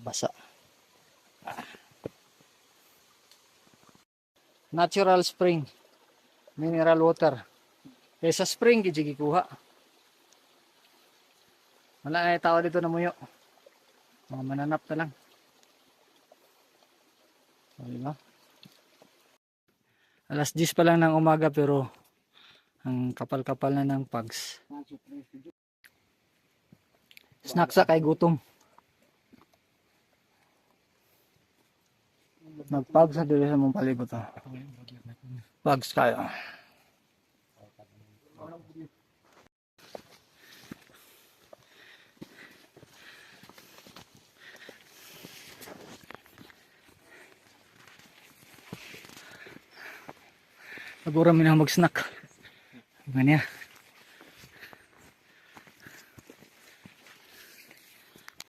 basa. Natural spring, mineral water. Kaya sa spring gid gikuha. Wala ay tao dito na muyo. Mga mananap na lang. Diba? Alas 10 pa lang ng umaga pero ang kapal-kapal na ng pugs. Snack sa kay gutom. Nagpugs sa dili sa mong palibot. Pugs kayo. Siguro may na mag-snack. Ganyan.